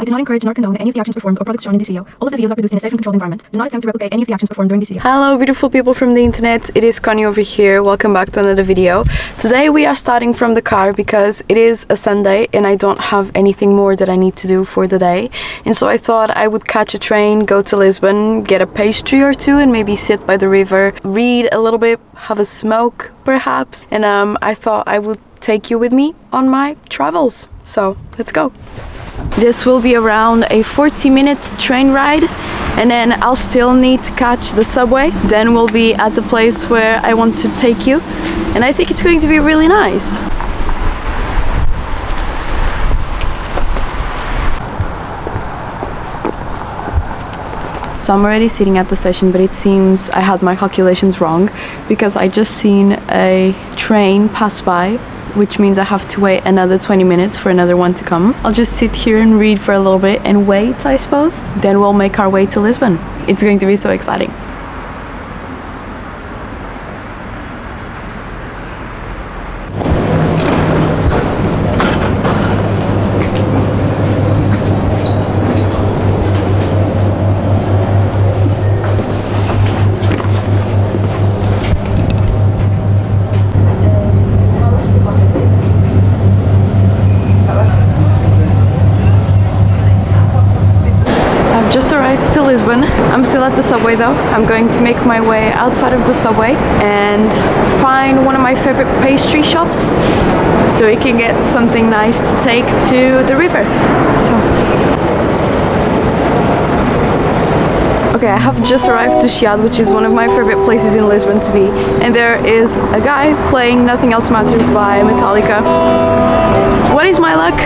I do not encourage nor condone any of the actions performed or products shown in this video. All of the videos are produced in a safe and controlled environment. Do not attempt to replicate any of the actions performed during this video. Hello beautiful people from the internet, it is Connie over here. Welcome back to another video. Today we are starting from the car because it is a Sunday and I don't have anything more that I need to do for the day. And so I thought I would catch a train, go to Lisbon, get a pastry or two and maybe sit by the river, read a little bit, have a smoke perhaps. And I thought I would take you with me on my travels. So let's go. This will be around a 40-minute train ride and then I'll still need to catch the subway. Then we'll be at the place where I want to take you and I think it's going to be really nice. So I'm already sitting at the station, but it seems I had my calculations wrong because I just seen a train pass by, which means I have to wait another 20 minutes for another one to come. I'll just sit here and read for a little bit and wait, I suppose. Then we'll make our way to Lisbon. It's going to be so exciting. Just arrived to Lisbon. I'm still at the subway though. I'm going to make my way outside of the subway and find one of my favorite pastry shops so we can get something nice to take to the river. Okay, I have just arrived to Chiado, which is one of my favorite places in Lisbon to be, and there is a guy playing Nothing Else Matters by Metallica. What is my luck?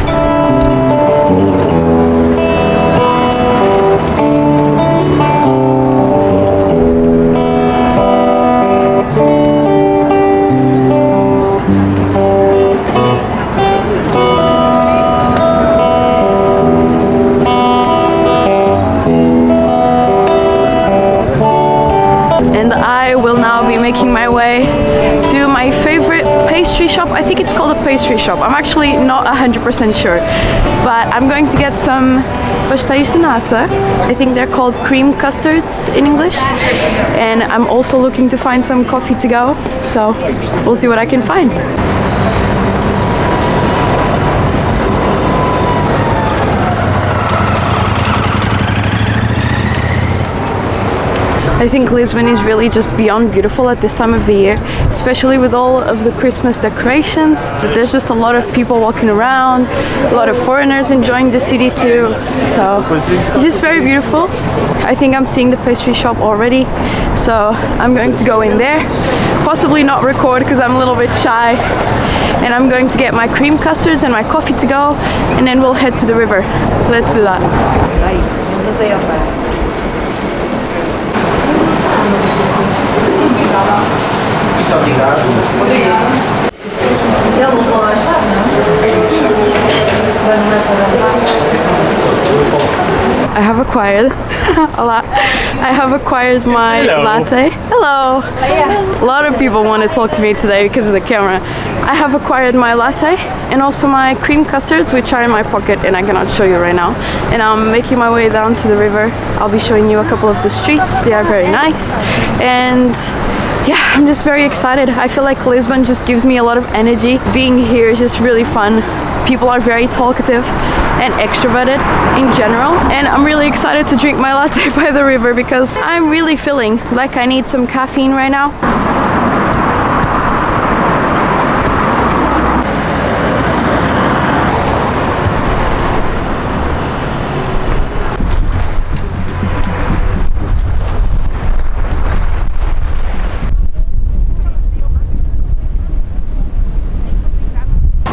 Making my way to my favorite pastry shop. I think it's called a pastry shop. I'm actually not 100% sure, but I'm going to get some pastéis de nata. I think they're called cream custards in English, and I'm also looking to find some coffee to go, so we'll see what I can find. I think Lisbon is really just beyond beautiful at this time of the year, especially with all of the Christmas decorations. There's just a lot of people walking around, a lot of foreigners enjoying the city too, so it's just very beautiful. I think I'm seeing the pastry shop already, so I'm going to go in there, possibly not record because I'm a little bit shy, and I'm going to get my cream custards and my coffee to go, and then we'll head to the river. Let's do that. I have acquired I have acquired my latte. Hello. A lot of people want to talk to me today because of the camera. I have acquired my latte and also my cream custards, which are in my pocket and I cannot show you right now. And I'm making my way down to the river. I'll be showing you a couple of the streets. They are very nice, and yeah, I'm just very excited. I feel like Lisbon just gives me a lot of energy. Being here is just really fun. People are very talkative and extroverted in general, and I'm really excited to drink my latte by the river because I'm really feeling like I need some caffeine right now.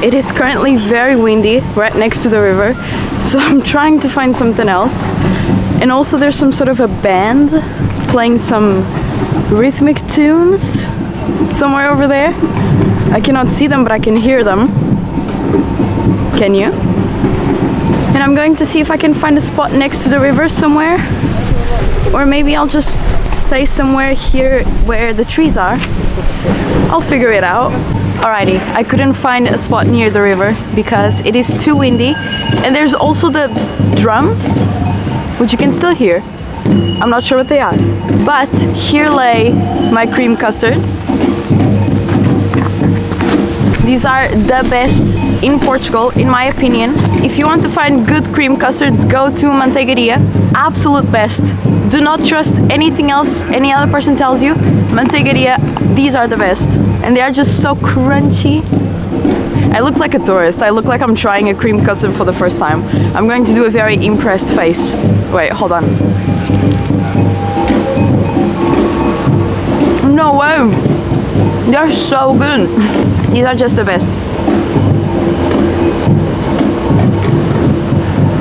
It is currently very windy right next to the river, so I'm trying to find something else. And also there's some sort of a band playing some rhythmic tunes somewhere over there. I cannot see them, but I can hear them. Can you? And I'm going to see if I can find a spot next to the river somewhere, or maybe I'll just stay somewhere here where the trees are. I'll figure it out. Alrighty, I couldn't find a spot near the river because it is too windy, and there's also the drums, which you can still hear. I'm not sure what they are, but here lay my cream custard. These are the best in Portugal, in my opinion. If you want to find good cream custards, go to Manteigaria. Absolute best. Do not trust anything else any other person tells you. Manteigaria, these are the best. And they are just so crunchy. I look like a tourist. I look like I'm trying a cream custard for the first time. I'm going to do a very impressed face. Wait, hold on. No way! They're so good. These are just the best.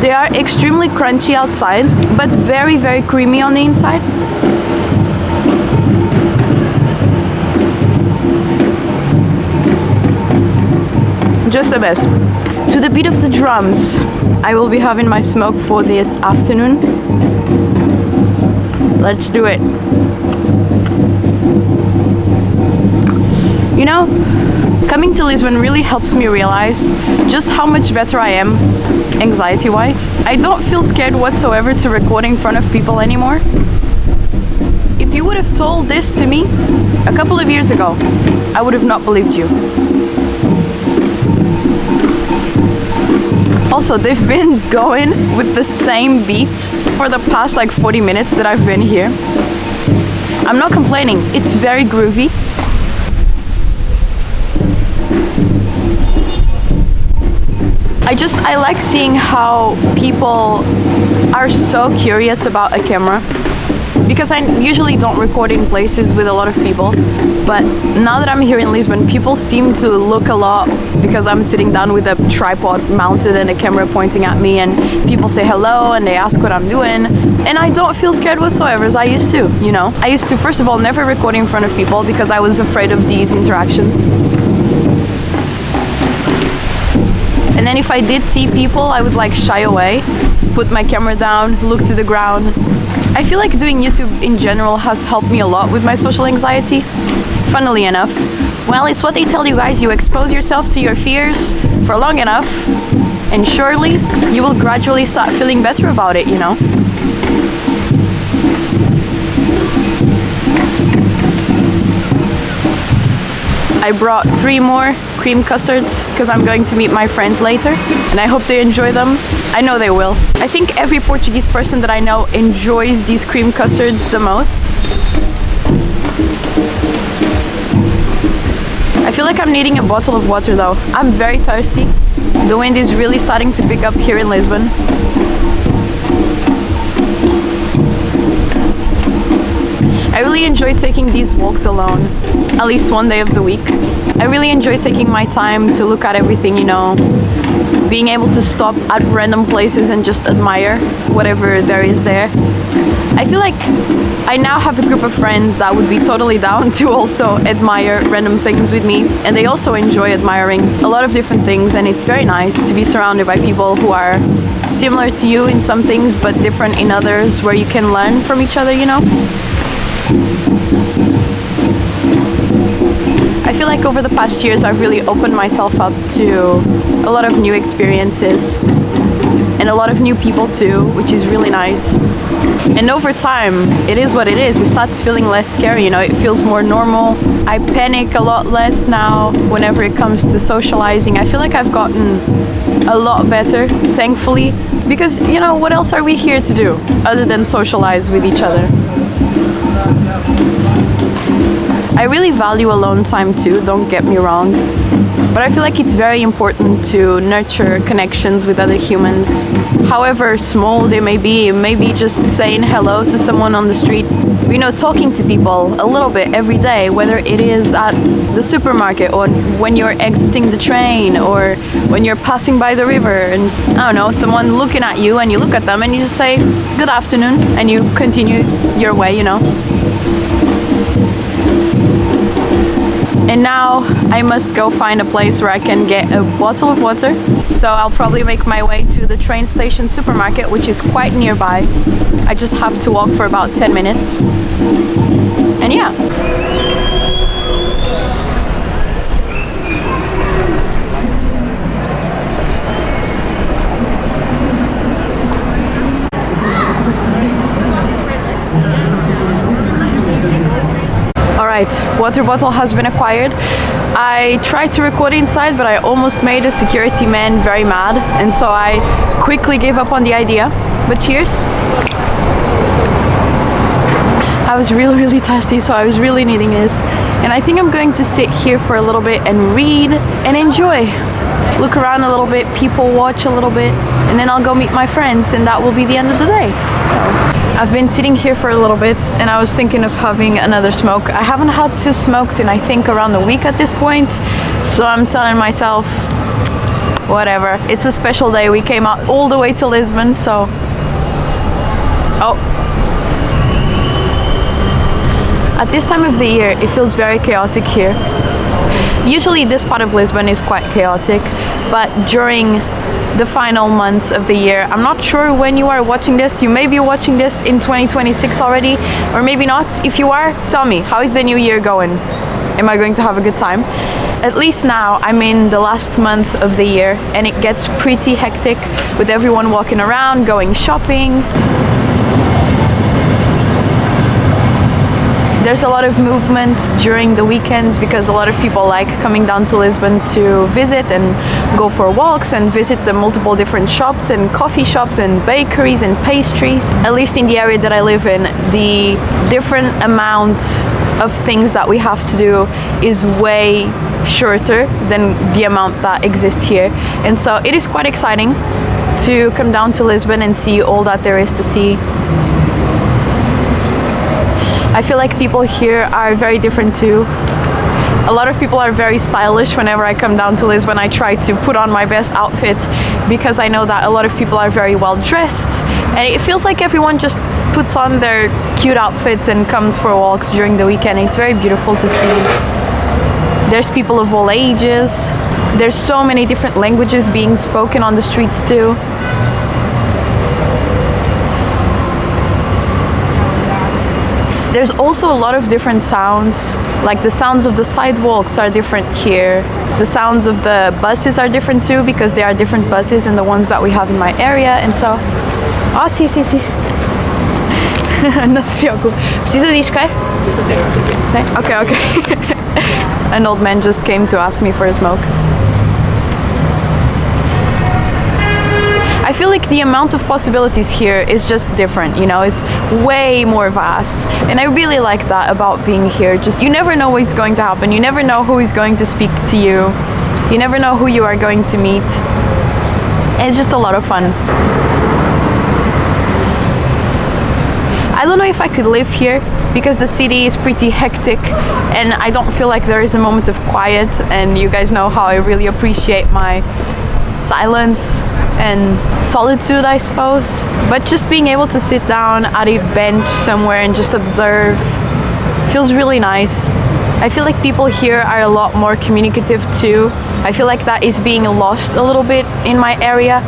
They are extremely crunchy outside, but very, very creamy on the inside. Just the best. To the beat of the drums, I will be having my smoke for this afternoon. Let's do it. You know, coming to Lisbon really helps me realize just how much better I am anxiety-wise. I don't feel scared whatsoever to record in front of people anymore. If you would have told this to me a couple of years ago, I would have not believed you. Also, they've been going with the same beat for the past like 40 minutes that I've been here. I'm not complaining, it's very groovy. I like seeing how people are so curious about a camera, because I usually don't record in places with a lot of people, but now that I'm here in Lisbon, people seem to look a lot because I'm sitting down with a tripod mounted and a camera pointing at me, and people say hello and they ask what I'm doing, and I don't feel scared whatsoever as I used to, you know. I used to, first of all, never record in front of people because I was afraid of these interactions. And then if I did see people, I would like shy away, put my camera down, look to the ground. I feel like doing YouTube in general has helped me a lot with my social anxiety, funnily enough. Well, it's what they tell you guys, you expose yourself to your fears for long enough, and surely you will gradually start feeling better about it, you know? I brought 3 more cream custards because I'm going to meet my friends later, and I hope they enjoy them. I know they will. I think every Portuguese person that I know enjoys these cream custards the most. I feel like I'm needing a bottle of water though. I'm very thirsty. The wind is really starting to pick up here in Lisbon. I really enjoy taking these walks alone, at least one day of the week. I really enjoy taking my time to look at everything, you know, being able to stop at random places and just admire whatever there is there. I feel like I now have a group of friends that would be totally down to also admire random things with me, and they also enjoy admiring a lot of different things, and it's very nice to be surrounded by people who are similar to you in some things but different in others, where you can learn from each other, you know. I feel like over the past years I've really opened myself up to a lot of new experiences and a lot of new people too, which is really nice. And over time, it is what it is. It starts feeling less scary, you know, it feels more normal. I panic a lot less now whenever it comes to socializing. I feel like I've gotten a lot better, thankfully, because, you know, what else are we here to do other than socialize with each other? I really value alone time too, don't get me wrong, but I feel like it's very important to nurture connections with other humans, however small they may be. Maybe just saying hello to someone on the street, you know, talking to people a little bit every day, whether it is at the supermarket or when you're exiting the train or when you're passing by the river, and I don't know, someone looking at you and you look at them and you just say good afternoon and you continue your way, you know. And now I must go find a place where I can get a bottle of water. So I'll probably make my way to the train station supermarket, which is quite nearby. I just have to walk for about 10 minutes. And yeah. right, water bottle has been acquired. I tried to record inside, but I almost made a security man very mad, and so I quickly gave up on the idea. But cheers. I was really thirsty, so I was really needing this. And I think I'm going to sit here for a little bit and read and enjoy. Look around a little bit, people watch a little bit, and then I'll go meet my friends, and that will be the end of the day. So I've been sitting here for a little bit, and I was thinking of having another smoke. I haven't had 2 smokes in I think around a week at this point, so I'm telling myself, whatever. It's a special day. We came out all the way to Lisbon, so... Oh. At this time of the year, it feels very chaotic here. Usually this part of Lisbon is quite chaotic, but during the final months of the year, I'm not sure when you are watching this, you may be watching this in 2026 already, or maybe not. If you are, tell me, how is the new year going? Am I going to have a good time? At least now I'm in the last month of the year, and it gets pretty hectic with everyone walking around, going shopping. There's a lot of movement during the weekends because a lot of people like coming down to Lisbon to visit and go for walks and visit the multiple different shops and coffee shops and bakeries and pastries. At least in the area that I live in, the different amount of things that we have to do is way shorter than the amount that exists here. And so it is quite exciting to come down to Lisbon and see all that there is to see. I feel like people here are very different too. A lot of people are very stylish. Whenever I come down to Lisbon, I try to put on my best outfit because I know that a lot of people are very well dressed, and it feels like everyone just puts on their cute outfits and comes for walks during the weekend. It's very beautiful to see. There's people of all ages. There's so many different languages being spoken on the streets too. There's also a lot of different sounds, like the sounds of the sidewalks are different here. The sounds of the buses are different too because there are different buses than the ones that we have in my area, and so... Ah, sim. Não se preocupe. Precisa de iscar? Okay. An old man just came to ask me for a smoke. I feel like the amount of possibilities here is just different, you know, it's way more vast. And I really like that about being here. Just, you never know what's going to happen. You never know who is going to speak to you. You never know who you are going to meet. It's just a lot of fun. I don't know if I could live here because the city is pretty hectic and I don't feel like there is a moment of quiet, and you guys know how I really appreciate my silence and solitude, I suppose. But just being able to sit down at a bench somewhere and just observe feels really nice. I feel like people here are a lot more communicative too. I feel like that is being lost a little bit in my area.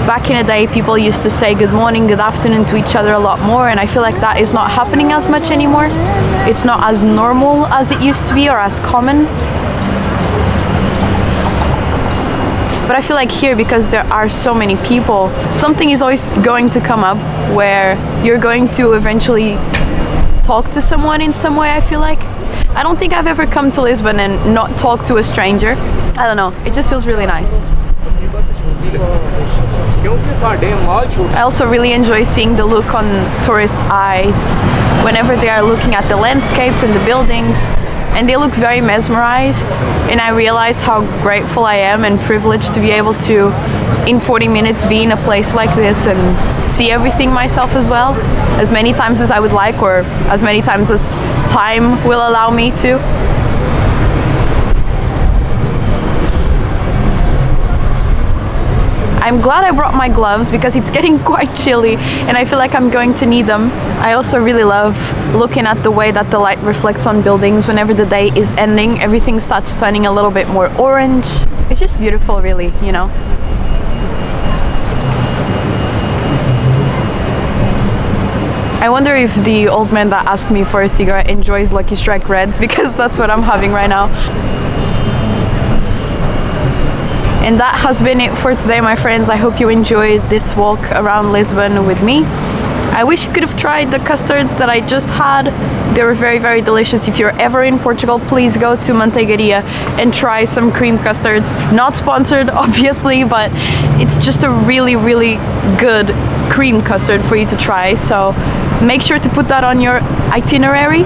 Back in the day, people used to say good morning, good afternoon to each other a lot more, and I feel like that is not happening as much anymore. It's not as normal as it used to be, or as common. But I feel like here, because there are so many people, something is always going to come up where you're going to eventually talk to someone in some way, I feel like. I don't think I've ever come to Lisbon and not talked to a stranger. I don't know, it just feels really nice. I also really enjoy seeing the look on tourists' eyes whenever they are looking at the landscapes and the buildings, and they look very mesmerized, and I realize how grateful I am and privileged to be able to, in 40 minutes, be in a place like this and see everything myself as well, as many times as I would like, or as many times as time will allow me to. I'm glad I brought my gloves because it's getting quite chilly and I feel like I'm going to need them. I also really love looking at the way that the light reflects on buildings whenever the day is ending. Everything starts turning a little bit more orange. It's just beautiful, really, you know. I wonder if the old man that asked me for a cigarette enjoys Lucky Strike Reds, because that's what I'm having right now. And that has been it for today, my friends. I hope you enjoyed this walk around Lisbon with me. I wish you could have tried the custards that I just had. They were very, very delicious. If you're ever in Portugal, please go to Manteigaria and try some cream custards. Not sponsored, obviously, but it's just a really, really good cream custard for you to try. So make sure to put that on your itinerary,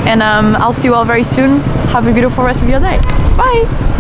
and I'll see you all very soon. Have a beautiful rest of your day. Bye!